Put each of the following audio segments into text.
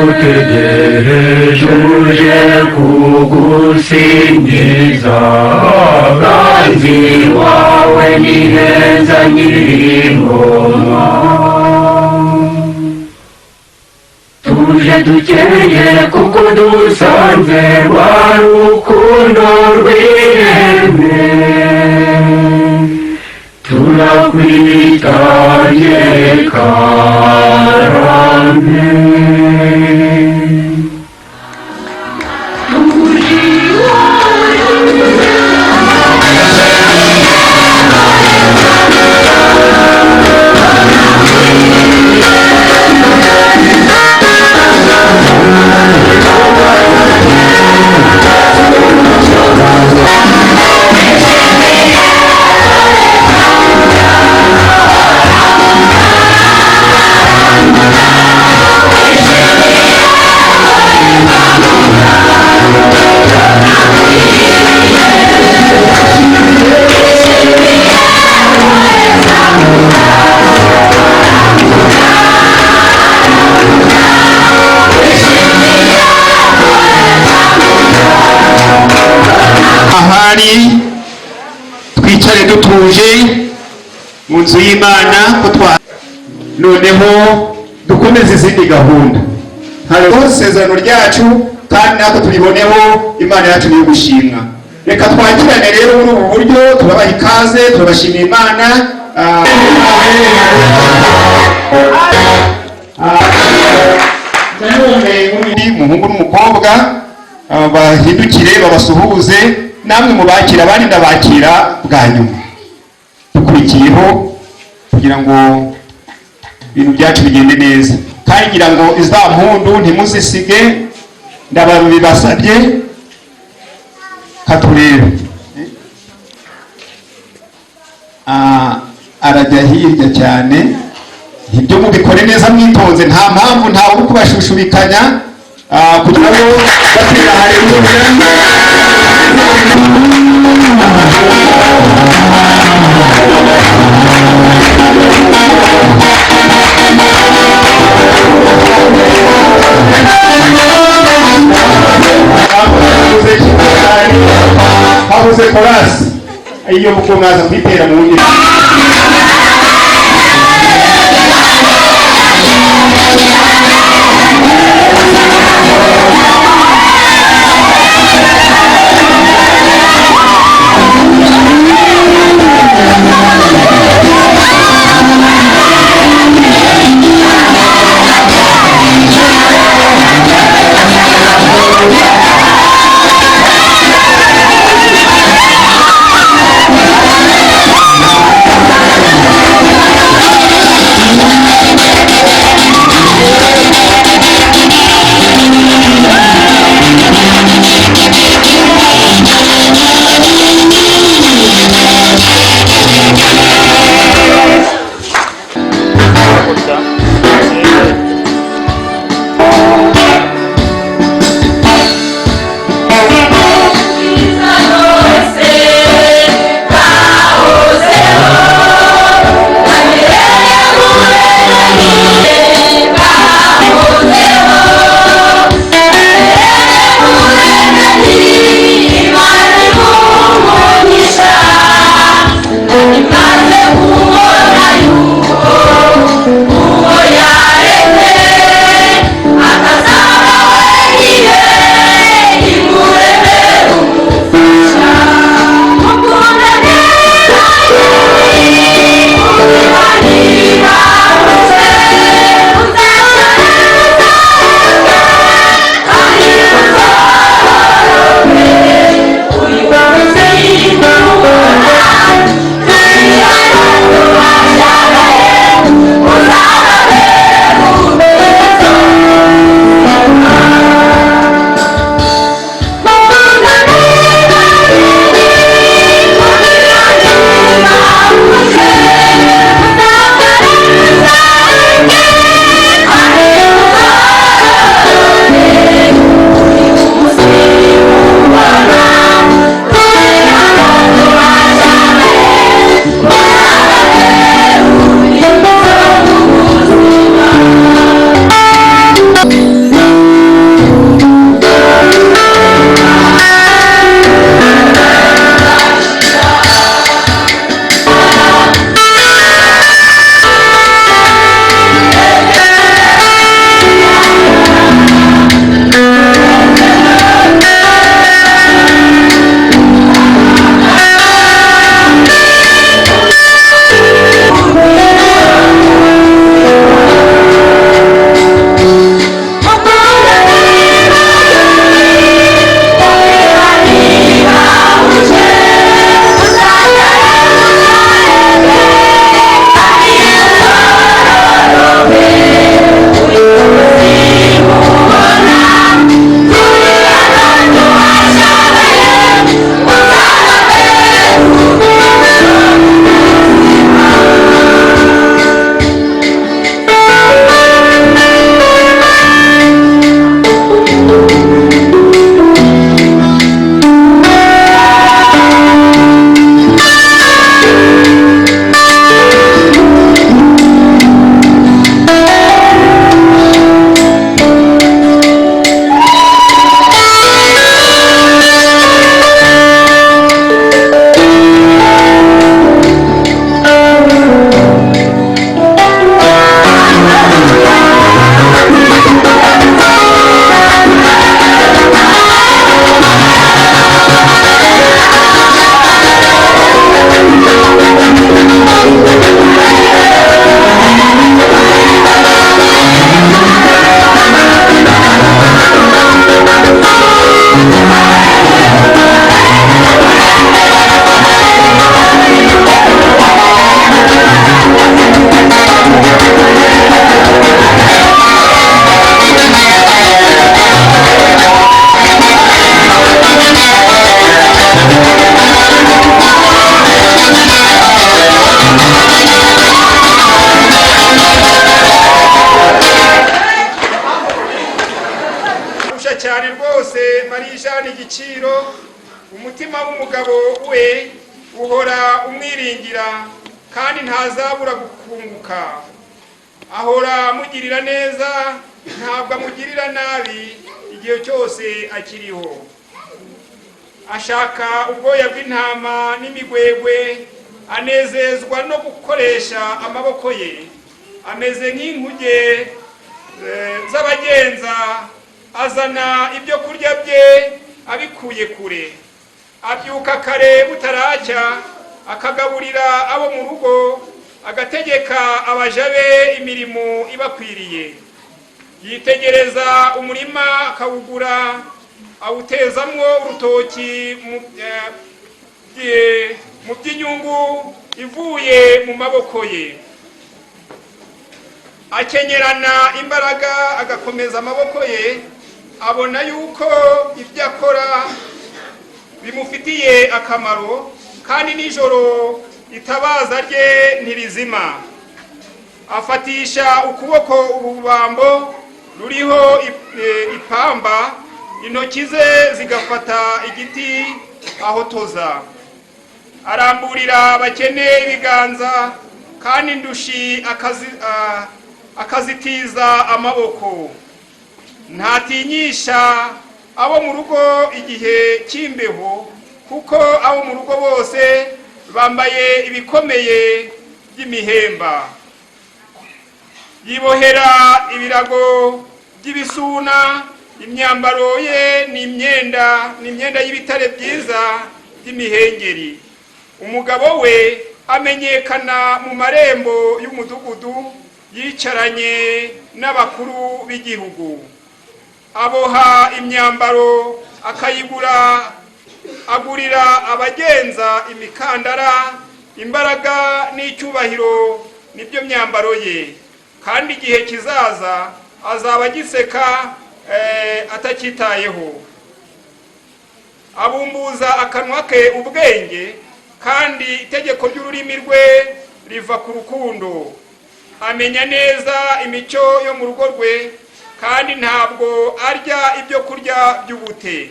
dutegereje uje kugusingiza ganzi wawe ni heza nyir'ingoma tuje dukeye kuko dusanze rwa rukundo rw'ireme turakwitaye karame twicare dutuje mu nzu y'Imana ko noneho dukomeze izindi gahunda hariho isezerano ryacu kandi natwe turiboneho Imana yacu niyo gushimwa reka twakirane rero muri ubu buryo tubabaha ikaze turabashimira Imana umuhungu n'umukobwa bahindukire babasuhuze namwe mubakira abandi ndabakira bwa nyuma dukurikiyeho kugira ngo ibintu byacu bigende neza kandi ngira ngo izampundu ntimuzisige ndababibasabye katurebe arajya hirya cyane ibyo mubikore neza mwitonze nta mpamvu ntawe uri kubashushubikanya kugira ngo batera haleluya habuze korasi iyo mukomeza kwitera mu ngiro cyane rwose Marijane igiciro. Umutima w'umugabo we uhora umwiringira kandi ntazabura gukunguka. Ahora amugirira neza, ntabwo amugirira nabi igihe cyose akiriho. Ashaka ubwoya bw'intama n'imigwegwe, anezezwa no gukoresha amaboko ye. Ameze nk'inkuge z'abagenza, azana ibyo kurya bye abikuye kure. Abyuka kare butaracya, akagaburira abo mu rugo, agategeka abaja be imirimo ibakwiriye. Yitegereza umurima akawugura, awutezamwo urutoki mu by'inyungu ivuye mu maboko ye. Akenyerana imbaraga agakomeza amaboko ye, abona yuko ibyo akora bimufitiye akamaro, kandi nijoro itabaza rye ntirizima. Afatisha ukuboko urubambo ruriho ipamba, intoki ze zigafata igiti ahotoza. Aramburira abakene ibiganza, kandi indushi akazitiza amaboko. Ntatinyisha abo mu rugo igihe cy'imbeho, kuko abo mu rugo bose bambaye ibikomeye by'imihemba. Yibohera ibirago by'ibisuna, imyambaro ye ni imyenda y'ibitare byiza by'imihengeri. Umugabo we amenyekana mu marembo y'umudugudu, yicaranye n'abakuru b'igihugu. Aboha imyambaro agurira abagenza imikandara. Imbaraga n'icyubahiro nibyo myambaro ye, kandi igihe kizaza azaba agiseka atakitayeho. Abumbuza akanwa ke ubwenge, kandi itegeko ry'ururimi rwe riva ku rukundo. Amenya neza imico yo mu rugo rwe, kandi ntabwo arya ibyo kurya by'ubute.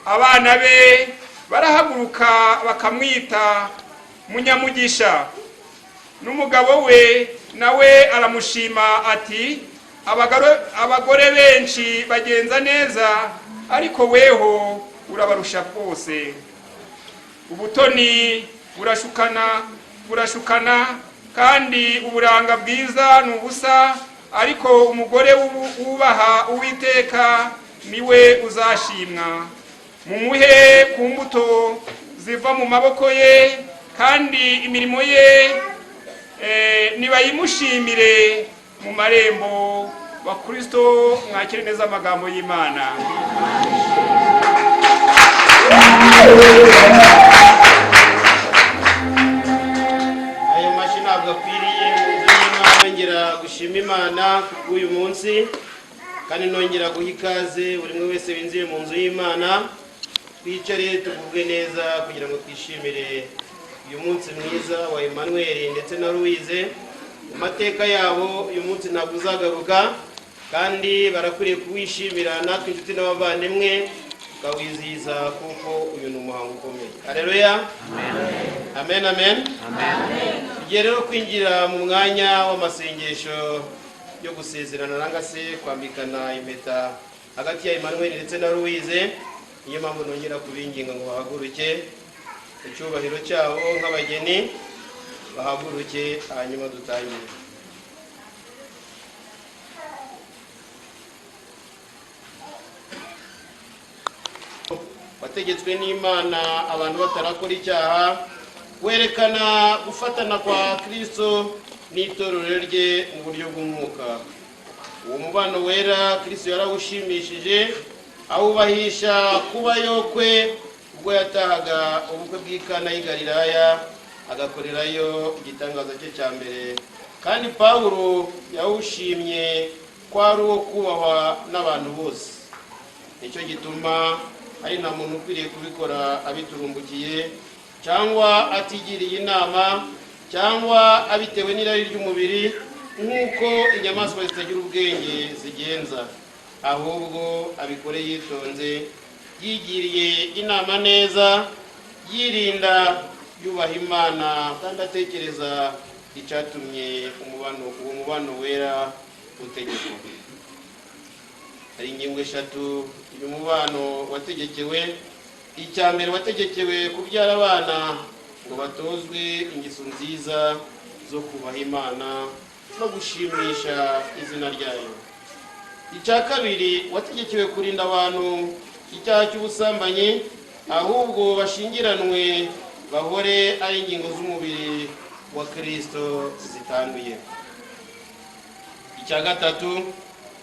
Abana be barahaguruka bakamwita munyamugisha. N'umugabo we nawe aramushima ati, abagore benshi bagenza neza, ariko weho urabarusha rwose. Ubutoni burashukana, kandi uburanga bwiza ni ubusa, ariko umugore wubaha Uwiteka niwe uzashimwa. Mumuhe ku mbuto ziva mu maboko ye, kandi imirimo ye nibayimushimire mu marembo. Bakristo, mwakire neza amagambo y'Imana. Ayo mashi ntabwo akwiriye mu nzu y'Imana. Nongera gushima Imana kubw'uyu munsi, kandi nongera guha ikaze buri umwe wese winjiye mu nzu y'Imana. Twicare tugubwe neza kugira ngo twishimire uyu munsi mwiza wa Emmanuel ndetse na Louise. Mu mateka yabo uyu munsi ntabwo uzagaruka, kandi barakwiriye kuwishimira. Natwe inshuti n'abavandimwe tukawizihiza, kuko uyu ni umuhango ukomeye. Haleluya, amen, amen. Tugiye rero kwinjira mu mwanya w'amasengesho yo gusezerana nanga se kwambikana impeta hagati ya Emmanuel ndetse na Louise. Niyo mpamvu nongera kubinginga ngo bahaguruke icyubahiro cyabo nk'abageni, bahaguruke hanyuma dutangire. Wategetswe n'Imana abantu batarakora icyaha, werekana gufatana kwa Kristo n'itorero rye mu buryo bw'umwuka. Uwo mubano wera Kristo yarawushimishije, awubahisha kubayo kwe ubwo yatahaga ubukwe bw'Ikana y'i Galilaya, agakorerayo igitangaza cye cya mbere. Kandi Pawulo yawushimye ko ari uwo kubahwa n'abantu bose. Nicyo gituma ari nta muntu ukwiriye kubikora abiturumbukiye, cyangwa atigiriye inama, cyangwa abitewe n'irari ry'umubiri, nk'uko inyamaswa zitagira ubwenge zigenza. ahubwo abikore yitonze, yigiriye inama neza, yirinda, yubaha Imana, kandi atekereza icyatumye uwo mubano wera utegekwa. Hari ingingo eshatu uyu mubano wategekewe. Icya mbere, wategekewe kubyara abana ngo batozwe ingeso nziza zo kubaha Imana no gushimisha izina ryayo. Icya kabiri, wategekewe kurinda abantu icyaha cy'ubusambanyi, ahubwo bashingiranwe bahore ari ingingo z'umubiri wa Kristo zitanduye. Icya gatatu,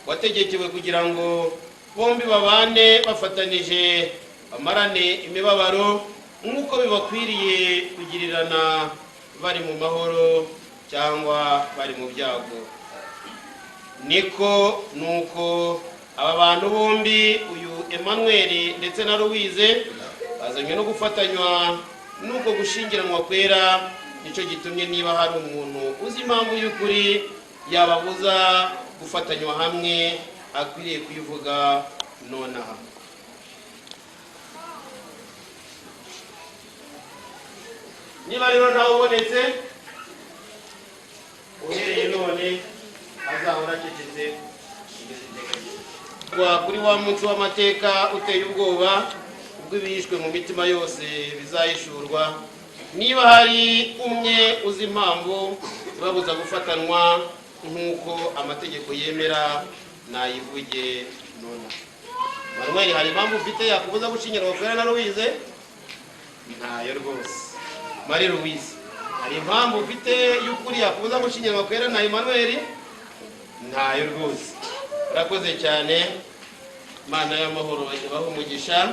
wategekewe kugira ngo bombi babane bafatanije, bamarane imibabaro nk'uko bibakwiriye kugirirana bari mu mahoro cyangwa bari mu byago. Nuko aba bantu bombi, uyu Emmanuel ndetse na Louise, bazanywe no gufatanywa n'uko gushingiranwa kwera. Nicyo gitumye niba hari umuntu uzi impamvu y'ukuri yababuza gufatanywa hamwe, akwiriye kuyivuga nonaha. Niba rero ntawe ubonetse, uhereye none azahora acecetse kuri wa munsi w'amateka uteye ubwoba, ubwo ibihishwe mu mitima yose bizahishurwa. Niba hari umwe uzi impamvu ibabuza gufatanwa nk'uko amategeko yemera, nayivuge none. Manuel, hari impamvu ufite yakubuza gushingiranwa kwera na Louise? Ntayo rwose. Marie Louise, hari impamvu ufite y'ukuri yakubuza gushingiranwa kwera na Emmanuel? Ntayo rwose. Urakoze cyane. Imana y'amahoro ibahe umugisha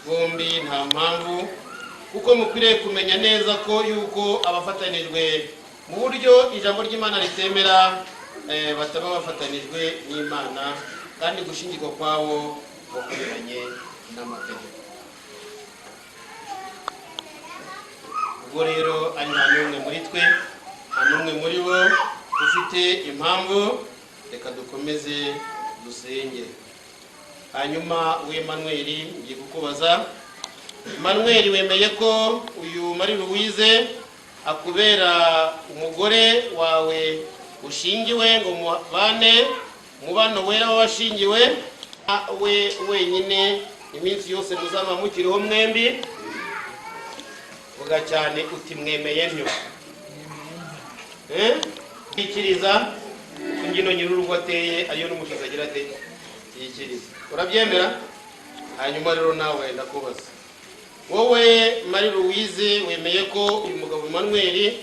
bombi, nta mpamvu, kuko mukwiriye kumenya neza ko yuko abafatanijwe mu buryo ijambo ry'Imana ritemera bataba bafatanijwe n'Imana, kandi gushingirwa kwawo bakwiranye n'amategeko. Ubwo rero ari nta n'umwe muri twe, nta n'umwe muri bo ufite impamvu. Reka dukomeze dusenge. Hanyuma we Emmanuel, ngiye kukubaza. Emmanuel, wemeye ko uyu Marie Louise akubera umugore wawe ushingiwe ngo mubane umubano wera w'abashingiwe, we wenyine iminsi yose muzaba mukiriho mwembi? Vuga cyane uti mwemeye ntyo. Yikiriza ingino nyir'urugo ateye, ariyo n'umushizi agira ate? Yikiriza. Urabyemera? Hanyuma rero nawe ndakubaza, wowe Marie Louise, wemeye ko uyu mugabo Emmanuel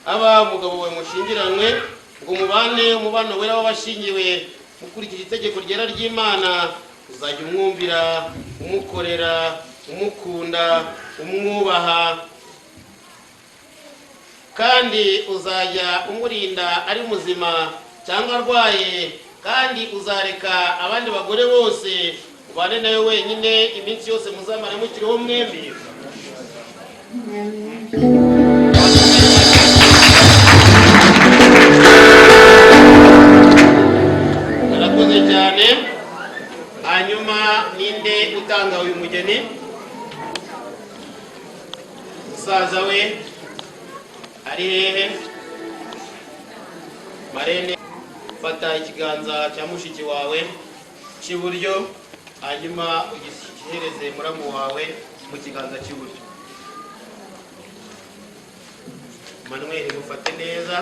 aba umugabo we mushingiranwe ngo mubane umubano wera w'abashingiwe mukurikije itegeko ryera ry'Imana, uzajya umwumvira, umukorera, umukunda, umwubaha, kandi uzajya umurinda ari muzima cyangwa arwaye, kandi uzareka abandi bagore bose ubane nawe wenyine iminsi yose muzamara mukiriho mwembi? Arakoze cyane. Hanyuma ninde utanga uyu mugeni? Musaza we ari hehe? Marene, fata ikiganza cya mushiki wawe cy'iburyo, hanyuma ugihereze muramu wawe mu kiganza cy'iburyo. Manuel, mufate neza.